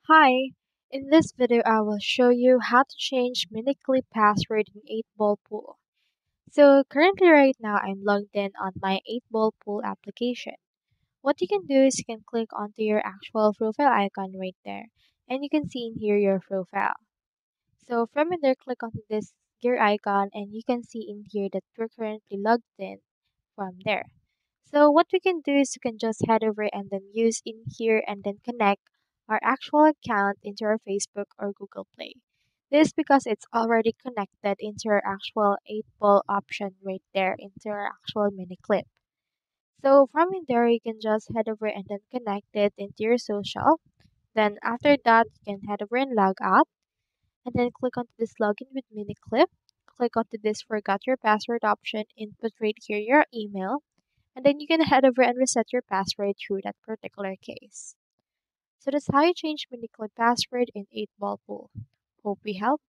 Hi, in this video I will show you how to change Miniclip password in 8-Ball Pool. So currently right now I'm logged in on my 8-Ball Pool application. What you can do is you can click onto your actual profile icon right there and you can see in here your profile. So from in there click onto this gear icon and you can see in here that we're currently logged in from there. So what we can do is we can just head over and then use in here and then connect our actual account into our Facebook or Google Play. This because it's already connected into our actual 8-ball option right there into our actual mini clip. So from in there you can just head over and then connect it into your social. Then after that you can head over and log out and then click onto this login with mini clip. Click onto this forgot your password option, input right here your email and then you can head over and reset your password through that particular case. So that's how you change Miniclip password in 8-Ball Pool. Hope we helped.